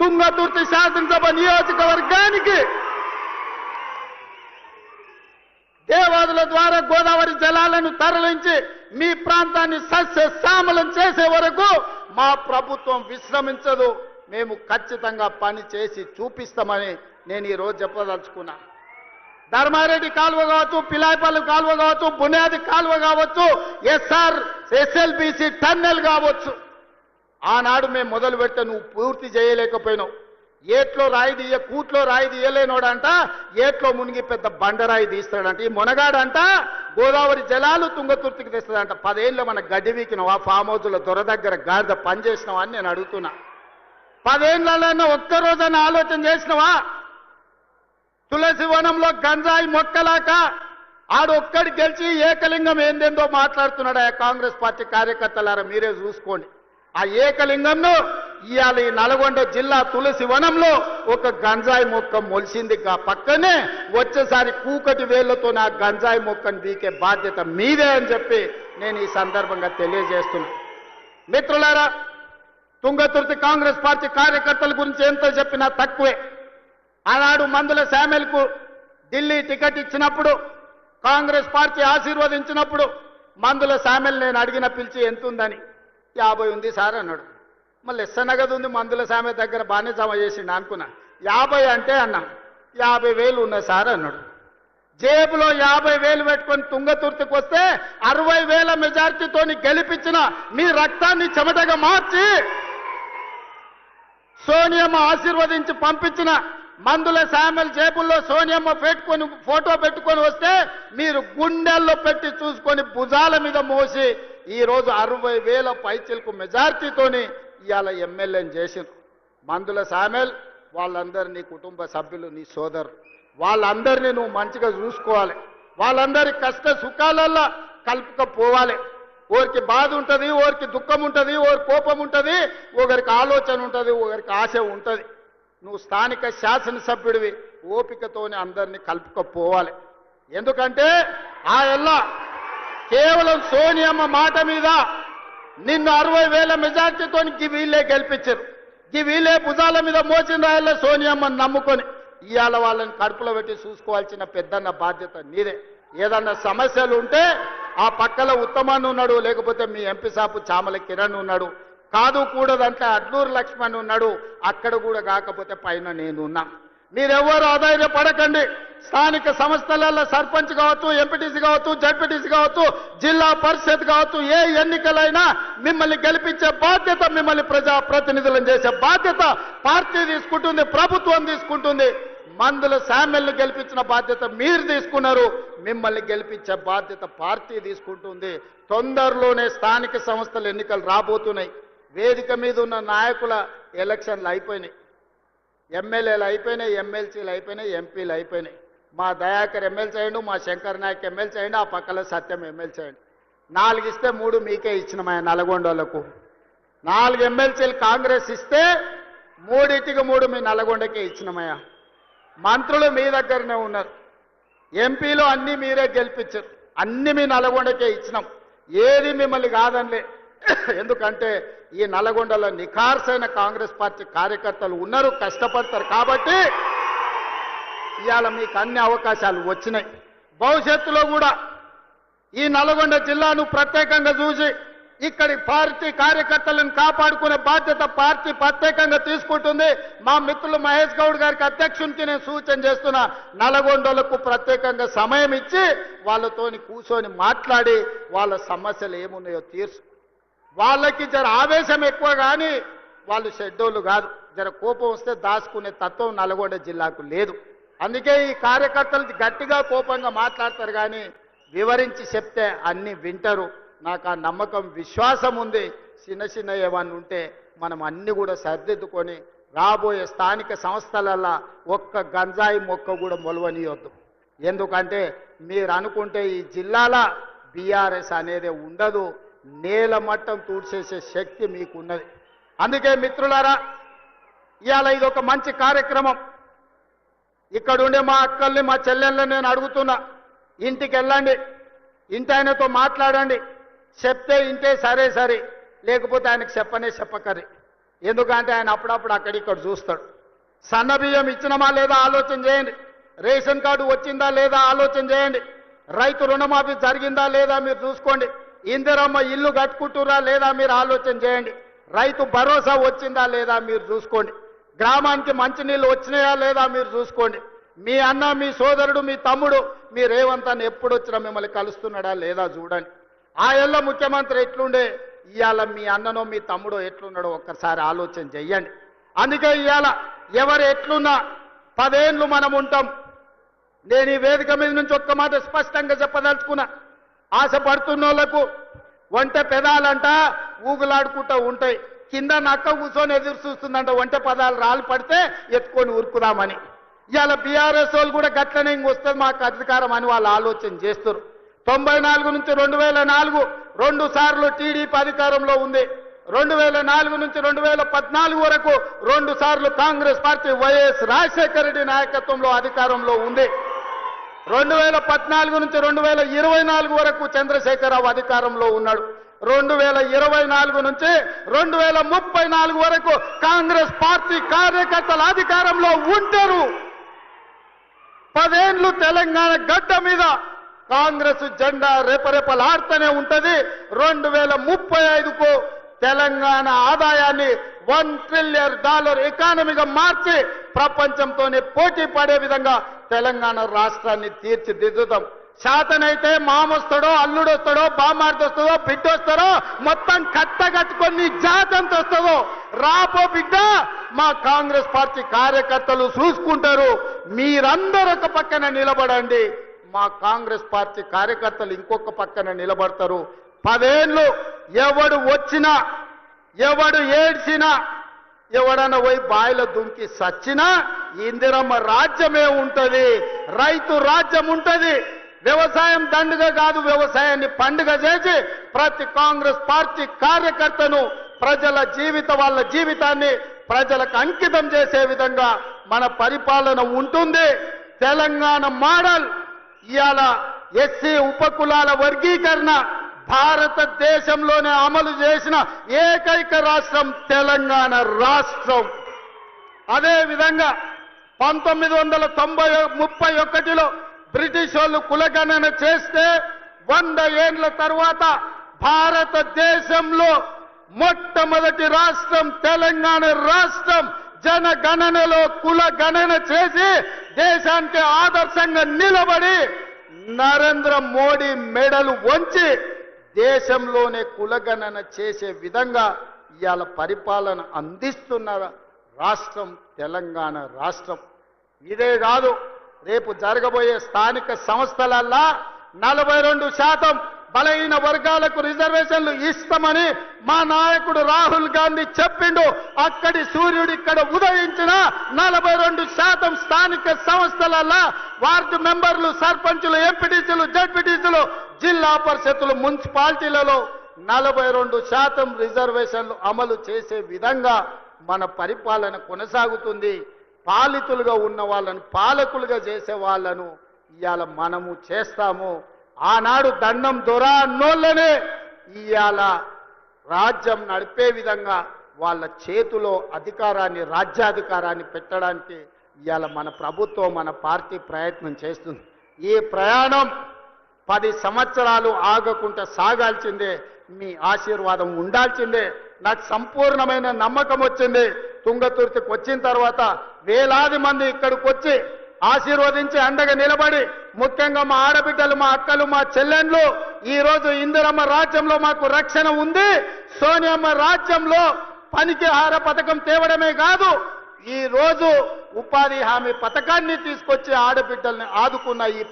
తుంగతుర్తి శాసనసభ నియోజకవర్గానికి దేవాదుల ద్వారా గోదావరి జలాలను తరలించి మీ ప్రాంతాన్ని సస్యశ్యామలం చేసే వరకు మా ప్రభుత్వం విశ్రమించదు. మేము ఖచ్చితంగా పని చేసి చూపిస్తామని నేను ఈరోజు చెప్పదలుచుకున్నా. ధర్మారెడ్డి కాలువ కావచ్చు, పిలాయపల్లి కాలువ కావచ్చు, బునియాది కాలువ కావచ్చు, ఎస్ఎల్బిసి టన్నెల్ కావచ్చు, ఆనాడు మేము మొదలు పెడితే నువ్వు పూర్తి చేయలేకపోయినావు. ఏట్లో రాయి తీయ కూట్లో రాయి తీయలేనోడంట ఏట్లో మునిగి పెద్ద బండరాయి తీస్తాడంట. ఈ మునగాడంట గోదావరి జలాలు తుంగతుర్తికి తెస్తాడంట. 10 ఏళ్ళు మన గడ్డి వీకినావా, ఫామ్ హౌస్ల దొర దగ్గర గాడిద పని చేసినావా అని నేను అడుగుతున్నా. 10 ఏళ్ళలో ఒక్కరోజైనా ఆలోచన చేసినవా? తులసి వనంలో గంజాయి మొక్కలాక ఆడొక్కడి గెలిచి ఏకలింగం ఏందేందో మాట్లాడుతున్నాడు. ఆ కాంగ్రెస్ పార్టీ కార్యకర్తలారా మీరే చూసుకోండి. ఆ ఏకలింగంను ఇవాళ ఈ నల్గొండ జిల్లా తులసి వనంలో ఒక గంజాయి మొక్క మొలిసింది. పక్కనే వచ్చేసారి కూకటి వేళ్లతో నా గంజాయి మొక్కను బీకే బాధ్యత మీదే అని చెప్పి నేను ఈ సందర్భంగా తెలియజేస్తున్నా. మిత్రులారా, తుంగతుర్తి కాంగ్రెస్ పార్టీ కార్యకర్తల గురించి ఎంత చెప్పినా తక్కువే. ఆనాడు మందుల శామ్యుల్కు ఢిల్లీ టికెట్ ఇచ్చినప్పుడు, కాంగ్రెస్ పార్టీ ఆశీర్వదించినప్పుడు మందుల శామ్యుల్ నేను అడిగిన పిలిచి ఎంత ఉందని 50 ఉంది సార్ అన్నాడు. మళ్ళీ ఎస్సనగదు ఉంది మందుల శామ్యుల్ దగ్గర బాగానే జమ చేసిండు అనుకున్నా. 50 అంటే అన్నా 50,000 ఉన్నాయి సార్ అన్నాడు. జేబులో 50,000 పెట్టుకొని తుంగతుర్తికి వస్తే 60,000 మెజార్టీతోని గెలిపించిన మీ రక్తాన్ని చెమటగా మార్చి సోనియమ్మ ఆశీర్వదించి పంపించిన మందుల శామ్యుల్ జేబుల్లో సోనియమ్మ పెట్టుకొని ఫోటో పెట్టుకొని వస్తే మీరు గుండెల్లో పెట్టి చూసుకొని భుజాల మీద మోసి ఈరోజు 60,000 పైచిలకు మెజార్టీతోని ఇవాళ ఎమ్మెల్యేని చేసింది. మందుల శామ్యుల్ వాళ్ళందరినీ కుటుంబ సభ్యులు, నీ సోదరులు, వాళ్ళందరినీ నువ్వు మంచిగా చూసుకోవాలి. వాళ్ళందరి కష్ట సుఖాలల్లో కలుపుకపోవాలి. ఓరికి బాధ ఉంటుంది, ఓరికి దుఃఖం ఉంటుంది, ఓరి కోపం ఉంటుంది, ఒకరికి ఆలోచన ఉంటుంది, ఒకరికి ఆశ ఉంటుంది. నువ్వు స్థానిక శాసనసభ్యుడివి, ఓపికతోనే అందరినీ కలుపుకపోవాలి. ఎందుకంటే ఆ ఎల్లా కేవలం సోనియమ్మ మాట మీద నిన్ను 60,000 మెజార్టీతో వీళ్ళే గెలిపించారు. వీళ్ళే భుజాల మీద మోసిన రాయల్లో సోనియమ్మని నమ్ముకొని ఇవాళ వాళ్ళని కడుపులో పెట్టి చూసుకోవాల్సిన పెద్దన్న బాధ్యత నీదే. ఏదన్నా సమస్యలు ఉంటే ఆ పక్కల ఉత్తమాన్ని ఉన్నాడు, లేకపోతే మీ ఎంపీ సాపు చామల కిరణ్ ఉన్నాడు, కాదు కూడదంటే అడ్లూరు లక్ష్మణ్ ఉన్నాడు, అక్కడ కూడా కాకపోతే పైన నేనున్నా. మీరెవ్వరూ ఆధైర్యపడకండి. స్థానిక సంస్థలలో సర్పంచ్ కావచ్చు, ఎంపీటీసీ కావచ్చు, జడ్పీటీసీ కావచ్చు, జిల్లా పరిషత్ కావచ్చు, ఏ ఎన్నికలైనా మిమ్మల్ని గెలిపించే బాధ్యత, మిమ్మల్ని ప్రజాప్రతినిధులను చేసే బాధ్యత పార్టీ తీసుకుంటుంది, ప్రభుత్వం తీసుకుంటుంది. మందుల శామ్యుల్ని గెలిపించిన బాధ్యత మీరు తీసుకున్నారు, మిమ్మల్ని గెలిపించే బాధ్యత పార్టీ తీసుకుంటుంది. తొందరలోనే స్థానిక సంస్థల ఎన్నికలు రాబోతున్నాయి. వేదిక మీద ఉన్న నాయకుల ఎలక్షన్లు అయిపోయినాయి, ఎమ్మెల్యేలు అయిపోయినాయి, ఎమ్మెల్సీలు అయిపోయినాయి, ఎంపీలు అయిపోయినాయి. మా దయాకర్ ఎమ్మెల్సీ అయ్యండు, మా శంకర్ నాయక్ ఎమ్మెల్సీ అయ్యండు, ఆ పక్కల సత్యం ఎమ్మెల్సీ అయ్యండు. 4 ఇస్తే 3 మీకే ఇచ్చినమయ్య. నల్గొండలకు 4 ఎమ్మెల్సీలు కాంగ్రెస్ ఇస్తే 3 మీ నల్గొండకే ఇచ్చినమయ్య. మంత్రులు మీ దగ్గరనే ఉన్నారు, ఎంపీలు అన్నీ మీరే గెలిపించారు, అన్ని మీ నల్గొండకే ఇచ్చినాం. ఏది మిమ్మల్ని కాదనిలే. ఎందుకంటే ఈ నల్గొండలో నిఖార్సైన కాంగ్రెస్ పార్టీ కార్యకర్తలు ఉన్నారు, కష్టపడతారు. కాబట్టి ఇవాళ మీకు అన్ని అవకాశాలు వచ్చినాయి. భవిష్యత్తులో కూడా ఈ నల్గొండ జిల్లాను ప్రత్యేకంగా చూసి ఇక్కడి పార్టీ కార్యకర్తలను కాపాడుకునే బాధ్యత పార్టీ ప్రత్యేకంగా తీసుకుంటుంది. మా మిత్రులు మహేష్ గౌడ్ గారికి అధ్యక్షునికి నేను సూచన చేస్తున్నా, నల్గొండలకు ప్రత్యేకంగా సమయం ఇచ్చి వాళ్ళతోని కూర్చొని మాట్లాడి వాళ్ళ సమస్యలు ఏమున్నాయో తీర్చు. వాళ్ళకి జర ఆవేశం ఎక్కువ కానీ వాళ్ళు షెడ్యూళ్ళు కాదు. జర కోపం వస్తే దాచుకునే తత్వం నల్గొండ జిల్లాకు లేదు. అందుకే ఈ కార్యకర్తలు గట్టిగా కోపంగా మాట్లాడతారు కానీ వివరించి చెప్తే అన్ని వింటారు. నాకు ఆ నమ్మకం, విశ్వాసం ఉంది. చిన్న ఏమన్నా ఉంటే మనం అన్ని కూడా సర్దిద్దుకొని రాబోయే స్థానిక సంస్థలల్లో ఒక్క గంజాయి మొక్క కూడా మొలవనియొద్దు. ఎందుకంటే మీరు అనుకుంటే ఈ జిల్లాల బీఆర్ఎస్ అనేది ఉండదు, నేల మట్టం తూడ్చేసే శక్తి మీకున్నది. అందుకే మిత్రులారా, ఇవాళ ఇది ఒక మంచి కార్యక్రమం. ఇక్కడ ఉండే మా అక్కల్ని, మా చెల్లెళ్ళని నేను అడుగుతున్నా, ఇంటికి వెళ్ళండి, ఇంటి ఆయనతో మాట్లాడండి. చెప్తే ఇంటే సరే, లేకపోతే ఆయనకు చెప్పకర్రి. ఎందుకంటే ఆయన అప్పుడప్పుడు అక్కడిక్కడ చూస్తాడు. సన్నబియ్యం ఇచ్చినమా లేదా ఆలోచన చేయండి. రేషన్ కార్డు వచ్చిందా లేదా ఆలోచన చేయండి. రైతు రుణమాఫీ జరిగిందా లేదా మీరు చూసుకోండి. ఇందిరమ్మ ఇల్లు కట్టుకుంటురా లేదా మీరు ఆలోచన చేయండి. రైతు భరోసా వచ్చిందా లేదా మీరు చూసుకోండి. గ్రామానికి మంచినీళ్ళు వచ్చినాయా లేదా మీరు చూసుకోండి. మీ అన్న, మీ సోదరుడు, మీ తమ్ముడు, మీ రేవంత్ అన్న ఎప్పుడు వచ్చినా మిమ్మల్ని కలుస్తున్నాడా లేదా చూడండి. ఆ ఏళ్ళ ముఖ్యమంత్రి ఎట్లుండే, ఇవాళ మీ అన్ననో మీ తమ్ముడో ఎట్లున్నాడో ఒక్కసారి ఆలోచన చెయ్యండి. అందుకే ఇవాళ ఎవరు ఎట్లున్నా 10 ఏళ్ళు మనం ఉంటాం. నేను ఈ వేదిక మీద నుంచి ఒక్క మాట స్పష్టంగా చెప్పదలుచుకున్నా. ఆశపడుతున్న వాళ్ళకు ఒంటె పెదాలంట ఊగులాడుకుంటూ ఉంటాయి. కింద నక్క కూర్చొని ఎదురు చూస్తుందంట ఒంటె పదాలు రాళ్ళు పడితే ఎత్తుకొని ఉరుకుదామని. ఇవాళ బీఆర్ఎస్ వాళ్ళు కూడా గట్లనే ఇంకొస్తుంది మాకు అధికారం అని వాళ్ళు ఆలోచన చేస్తారు. 94 నుంచి 2004 2 సార్లు టీడీపీ అధికారంలో ఉంది. 2004 నుంచి 2014 వరకు 2 సార్లు కాంగ్రెస్ పార్టీ వైఎస్ రాజశేఖర రెడ్డి నాయకత్వంలో అధికారంలో ఉంది. 2014 నుంచి 2024 వరకు చంద్రశేఖరరావు అధికారంలో ఉన్నాడు. 2024 నుంచి 2034 వరకు కాంగ్రెస్ పార్టీ కార్యకర్తల అధికారంలో ఉంటారు. 10 ఏళ్ళు తెలంగాణ గడ్డ మీద కాంగ్రెస్ జెండా రెపరెపలాడుతూనే ఉంటది. 2035కు తెలంగాణ ఆదాయాన్ని $1 ట్రిలియన్ ఎకానమీగా మార్చి ప్రపంచంతోనే పోటీ పడే విధంగా తెలంగాణ రాష్ట్రాన్ని తీర్చిదిద్దుతాం. శాతనైతే మామొస్తాడో, అల్లుడొస్తాడో, బామార్దొస్తాడో, బిడ్డొస్తాడో, మొత్తం కట్టగట్టుకొని జాతంత వస్తుందో రాపో బిడ్డ మా కాంగ్రెస్ పార్టీ కార్యకర్తలు చూసుకుంటారు. మీరందరూ ఒక పక్కన నిలబడండి. మా కాంగ్రెస్ పార్టీ కార్యకర్తలు ఇంకొక పక్కన నిలబడతారు. 10 ఏళ్ళు ఎవడు వచ్చినా, ఎవడు ఏడ్చినా, ఎవడన్నా పోయి బాయిలో దుంకి సచ్చినా ఇందిరమ్మ రాజ్యమే ఉంటది, రైతు రాజ్యం ఉంటది. వ్యవసాయం దండుగ కాదు, వ్యవసాయాన్ని పండుగ చేసి ప్రతి కాంగ్రెస్ పార్టీ కార్యకర్తను వాళ్ళ జీవితాన్ని ప్రజలకు అంకితం చేసే విధంగా మన పరిపాలన ఉంటుంది. తెలంగాణ మోడల్ ఇవాళ ఎస్సీ ఉపకులాల వర్గీకరణ భారతదేశంలోనే అమలు చేసిన ఏకైక రాష్ట్రం తెలంగాణ రాష్ట్రం. అదేవిధంగా 1931లో బ్రిటిష్ వాళ్ళు కులగణన చేస్తే 100 ఏళ్ల తర్వాత భారతదేశంలో మొట్టమొదటి రాష్ట్రం తెలంగాణ రాష్ట్రం. జనగణనలో కుల గణన చేసి దేశానికి ఆదర్శంగా నిలబడి నరేంద్ర మోడీ మెడలు వంచి దేశంలోనే కులగణన చేసే విధంగా ఇవాళ పరిపాలన అందిస్తున్న రాష్ట్రం తెలంగాణ రాష్ట్రం. ఇదే కాదు, రేపు జరగబోయే స్థానిక సంస్థలల్లా 42% బలహీన వర్గాలకు రిజర్వేషన్లు ఇస్తామని మా నాయకుడు రాహుల్ గాంధీ చెప్పిండు. అక్కడి సూర్యుడు ఇక్కడ ఉదయించిన 42% స్థానిక సంస్థలల్లా వార్డు మెంబర్లు, సర్పంచులు, ఎంపీటీసీలు, జడ్పీటీసీలు, జిల్లా పరిషత్తులు, మున్సిపాలిటీలలో 42% రిజర్వేషన్లు అమలు చేసే విధంగా మన పరిపాలన కొనసాగుతుంది. పాలితులుగా ఉన్న వాళ్ళను పాలకులుగా చేసే వాళ్ళను ఇవాళ మనము చేస్తాము. ఆనాడు దండం దొర అన్నోళ్ళనే ఇవాళ రాజ్యం నడిపే విధంగా వాళ్ళ చేతిలో అధికారాన్ని, రాజ్యాధికారాన్ని పెట్టడానికి ఇవాళ మన ప్రభుత్వం, మన పార్టీ ప్రయత్నం చేస్తుంది. ఈ ప్రయాణం 10 సంవత్సరాలు ఆగకుండా సాగాల్సిందే. మీ ఆశీర్వాదం ఉండాల్సిందే. నాకు సంపూర్ణమైన నమ్మకం వచ్చింది. తుంగతుర్తికి వచ్చిన తర్వాత వేలాది మంది ఇక్కడికి వచ్చి ఆశీర్వదించి అండగా నిలబడి, ముఖ్యంగా మా ఆడబిడ్డలు, మా అక్కలు, మా చెల్లెండ్లు ఈ రోజు ఇందిరమ్మ రాజ్యంలో మాకు రక్షణ ఉంది. సోనియమ్మ రాజ్యంలో పనికి ఆహార పథకం తేవడమే కాదు, ఈ రోజు ఉపాధి హామీ పథకాన్ని తీసుకొచ్చి ఆడబిడ్డల్ని ఆదుకున్న ఈ